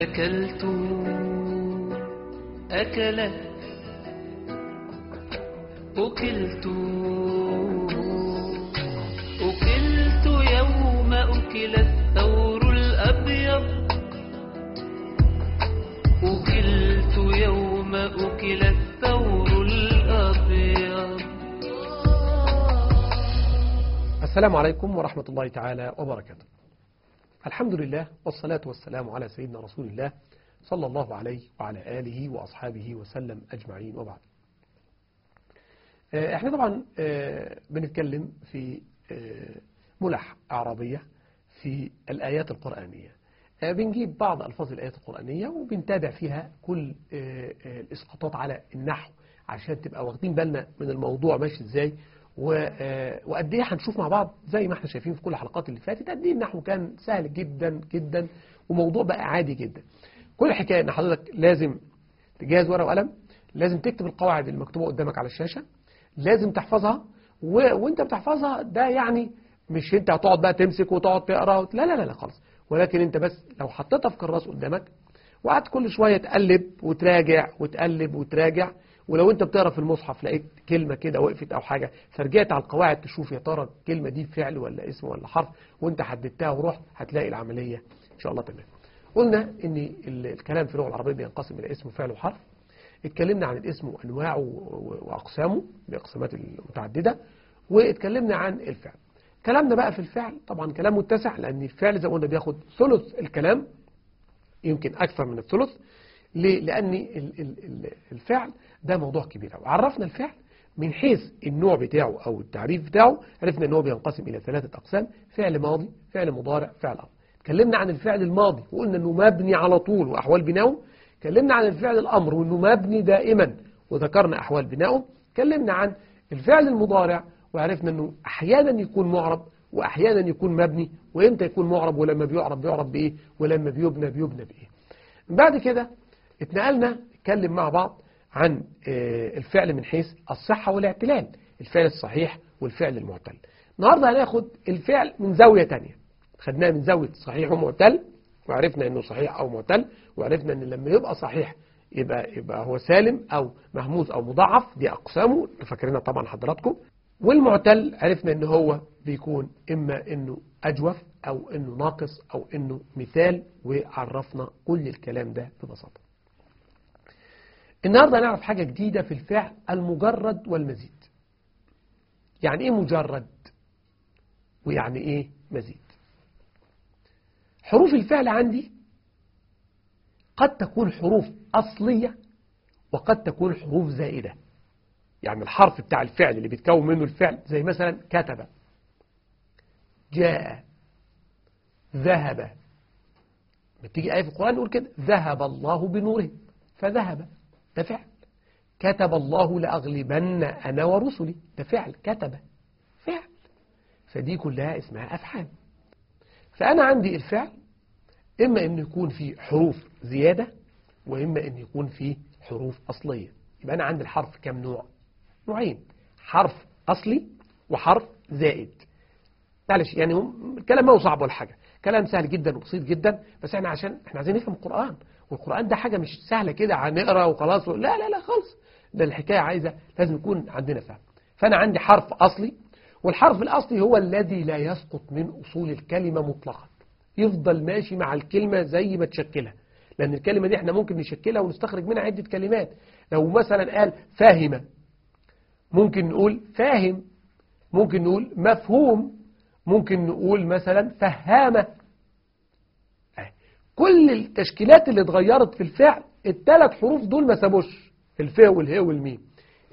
أكلت أكلت أكلت أكلت يوم أكل الثور الأبيض أكلت يوم أكل الثور الأبيض. السلام عليكم ورحمة الله تعالى وبركاته. الحمد لله والصلاة والسلام على سيدنا رسول الله صلى الله عليه وعلى آله وأصحابه وسلم أجمعين وبعد. احنا طبعا بنتكلم في ملح أعرابية في الآيات القرآنية. بنجيب بعض ألفاظ الآيات القرآنية وبنتابع فيها كل الإسقاطات على النحو عشان تبقى واخدين بالنا من الموضوع ماشي ازاي وقد ايه هنشوف مع بعض زي ما احنا شايفين في كل الحلقات اللي فاتت قد ايه النحو كان سهل جدا جدا وموضوع بقى عادي جدا. كل حكايه ان حضرتك لازم تجهز ورقه وقلم، لازم تكتب القواعد اللي مكتوبه قدامك على الشاشه، لازم تحفظها وانت بتحفظها ده يعني مش انت هتقعد بقى تمسك وتقعد تقرا لا لا لا لا خالص، ولكن انت بس لو حطيتها في كراس قدامك وقعدت كل شويه تقلب وتراجع وتقلب وتراجع، ولو انت بتقرا في المصحف لقيت كلمة كده وقفت او حاجة فرجعت على القواعد تشوف يا ترى الكلمة دي فعل ولا اسم ولا حرف وانت حددتها ورحت هتلاقي العملية ان شاء الله تمام. قلنا ان الكلام في اللغة العربية بينقسم الى اسم وفعل وحرف. اتكلمنا عن الاسم وانواعه واقسامه باقسامات المتعددة، واتكلمنا عن الفعل. كلامنا بقى في الفعل طبعا كلام متسع لان الفعل زي ما قلنا بياخد ثلث الكلام، يمكن اكثر من الثلث. ليه؟ لأن الفعل ده موضوع كبير أوي. عرفنا الفعل من حيث النوع بتاعه أو التعريف بتاعه، عرفنا أنه بينقسم إلى 3 أقسام: فعل ماضي، فعل مضارع، فعل أمر. اتكلمنا عن الفعل الماضي وقلنا أنه مبني على طول وأحوال بناؤه. اتكلمنا عن الفعل الأمر وأنه مبني دائما وذكرنا أحوال بناؤه. اتكلمنا عن الفعل المضارع وعرفنا أنه أحيانا يكون معرب وأحيانا يكون مبني، وإمتى يكون معرب ولما بيعرب بإيه ولما بيبنى بإيه. بعد كده اتنقلنا نتكلم مع بعض عن الفعل من حيث الصحة والاعتلال، الفعل الصحيح والفعل المعتل. النهاردة هناخد الفعل من زاوية تانية، خدناه من زاوية صحيح ومعتل وعرفنا انه صحيح او معتل، وعرفنا ان لما يبقى صحيح يبقى هو سالم او مهموز او مضاعف، دي اقسامه فاكرينها طبعا حضراتكم. والمعتل عرفنا ان هو بيكون اما انه اجوف او انه ناقص او انه مثال، وعرفنا كل الكلام ده ببساطة. النهاردة هنعرف حاجة جديدة في الفعل: المجرد والمزيد. يعني ايه مجرد ويعني ايه مزيد؟ حروف الفعل عندي قد تكون حروف أصلية وقد تكون حروف زائدة. يعني الحرف بتاع الفعل اللي بيتكون منه الفعل زي مثلا كتب، جاء، ذهب. بتيجي آية في القرآن نقول كده: ذهب الله بنورهم، فذهب ده فعل. كتب الله لأغلبن أنا ورسلي، ده فعل. كتب فعل. فدي كلها اسمها أفعال. فأنا عندي الفعل إما أن يكون فيه حروف زيادة وإما أن يكون فيه حروف أصلية. يبقى أنا عندي الحرف كم نوع؟ نوعين: حرف أصلي وحرف زائد. معلش يعني الكلام ما هو صعب ولا حاجة، كلام سهل جدا وبسيط جدا، بس احنا عايزين نفهم القرآن، والقرآن ده حاجة مش سهلة كده هنقرأ وخلاص لا لا لا خالص، ده الحكاية لازم يكون عندنا فهم. فأنا عندي حرف أصلي، والحرف الأصلي هو الذي لا يسقط من أصول الكلمة مطلقا، يفضل ماشي مع الكلمة زي ما تشكلها، لأن الكلمة دي احنا ممكن نشكلها ونستخرج منها عدة كلمات. لو مثلا قال فاهم ممكن نقول فاهم، ممكن نقول مفهوم، ممكن نقول مثلا فهامة. كل التشكيلات اللي اتغيرت في الفعل ال3 حروف دول ما سابوش، الفاء والهاء والميم.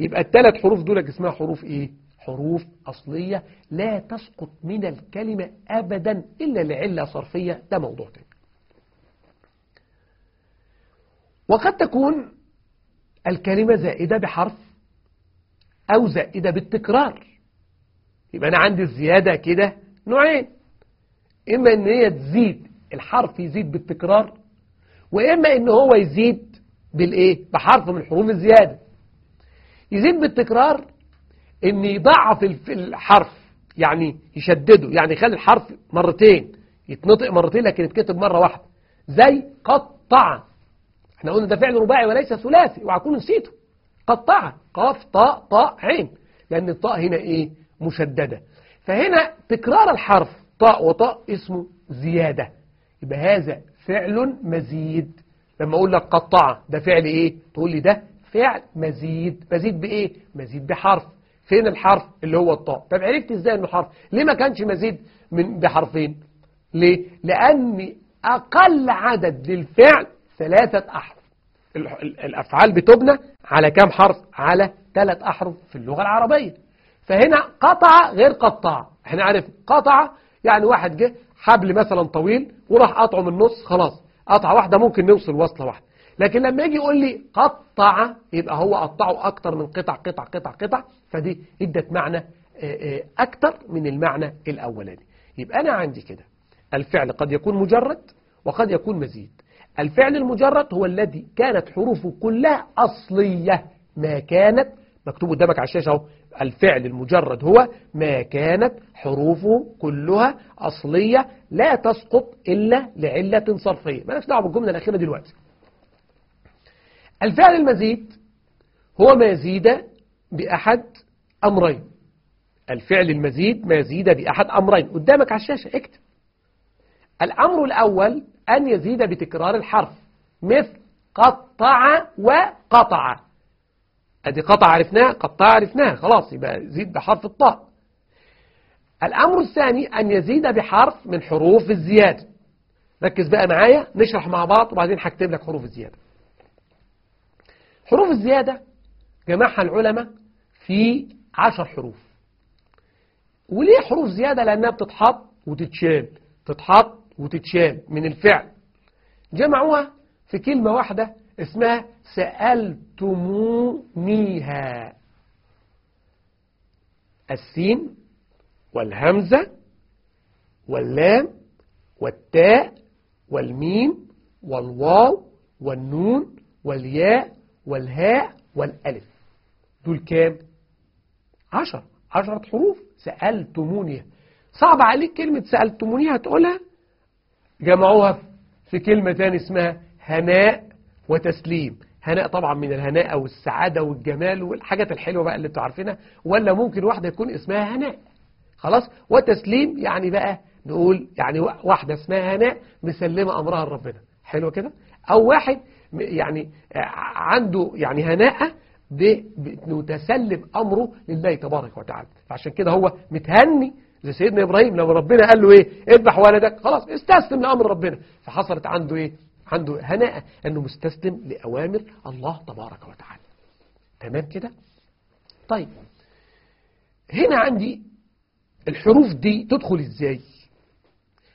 يبقى ال3 حروف دول اسمها حروف ايه؟ حروف أصلية لا تسقط من الكلمة أبدا إلا لعلة صرفية، ده موضوع تاني. وقد تكون الكلمة زائدة بحرف أو زائدة بالتكرار. يبقى أنا عندي الزيادة كده نوعين: إما إن هي تزيد، الحرف يزيد بالتكرار، وإما إن هو يزيد بالإيه؟ بحرف من حروف الزيادة. يزيد بالتكرار إن يضعف الحرف، يعني يشدده، يعني يخلي الحرف مرتين، يتنطق مرتين لكن يتكتب مرة واحدة، زي قط قطع. احنا قلنا ده فعل رباعي وليس ثلاثي، وهكون نسيته. قطع، قاف طاء طاء عين، لأن الطاء هنا إيه؟ مشددة. فهنا تكرار الحرف طاء وطاء اسمه زيادة، يبقى هذا فعل مزيد. لما أقول لك قطع ده فعل إيه؟ تقول لي ده فعل مزيد. مزيد بإيه؟ مزيد بحرف. فين الحرف؟ اللي هو الطاء. طب عرفت إزاي إنه حرف؟ ليه ما كانش مزيد بحرفين؟ ليه؟ لأن أقل عدد للفعل 3 أحرف. الأفعال بتبنى على كام حرف؟ على 3 أحرف في اللغة العربية. فهنا قطع غير قطع. احنا عارف قطع يعني واحد جه حبل مثلا طويل وراح قطعه من النص، خلاص قطعة واحدة ممكن نوصل وصلة واحدة. لكن لما يجي يقول لي قطع يبقى هو قطعه أكتر من قطع قطع قطع قطع، فدي ادت معنى أكتر من المعنى الأولاني. يبقى أنا عندي كده الفعل قد يكون مجرد وقد يكون مزيد. الفعل المجرد هو الذي كانت حروفه كلها أصلية، ما كانت مكتوب قدامك على الشاشة اهو. الفعل المجرد هو ما كانت حروفه كلها أصلية لا تسقط إلا لعلة صرفية. ما نفس دعوه بالجملة الأخيرة دلوقتي. الفعل المزيد هو ما يزيد بأحد أمرين. الفعل المزيد ما يزيد بأحد أمرين. قدامك على الشاشة اكتب. الأمر الأول أن يزيد بتكرار الحرف، مثل قطع وقطع. أدي قطع عرفناها، قطع عرفناها، خلاص يبقى يزيد بحرف الطاء. الأمر الثاني أن يزيد بحرف من حروف الزيادة. ركز بقى معايا نشرح مع بعض وبعدين هكتب لك حروف الزيادة. حروف الزيادة جمعها العلماء في 10 حروف. وليه حروف زيادة؟ لأنها بتتحط وتتشال، تتحط وتتشال من الفعل. جمعوها في كلمة واحدة اسمها سألتمونيها. السين والهمزة واللام والتاء والميم والواو والنون والياء والهاء والألف. دول كام؟ 10 حروف. سألتمونيها. صعب عليك كلمة سألتمونيها تقولها؟ جمعوها في كلمة تاني اسمها هناء وتسليم. هناء طبعا من الهناء أو السعادة والجمال والحاجات الحلوة بقى اللي انتوا عارفينها، ولا ممكن واحدة يكون اسمها هناء خلاص. وتسليم يعني بقى نقول يعني واحدة اسمها هناء مسلمة أمرها لربنا، حلو كده. أو واحد يعني عنده يعني هناء بتسلم أمره لله تبارك وتعالى، فعشان كده هو متهني زي سيدنا إبراهيم لما ربنا قال له إيه؟ اذبح ولدك، خلاص استسلم لأمر ربنا، فحصلت عنده إيه؟ عنده هناء أنه مستسلم لأوامر الله تبارك وتعالى. تمام كده؟ طيب هنا عندي الحروف دي تدخل إزاي؟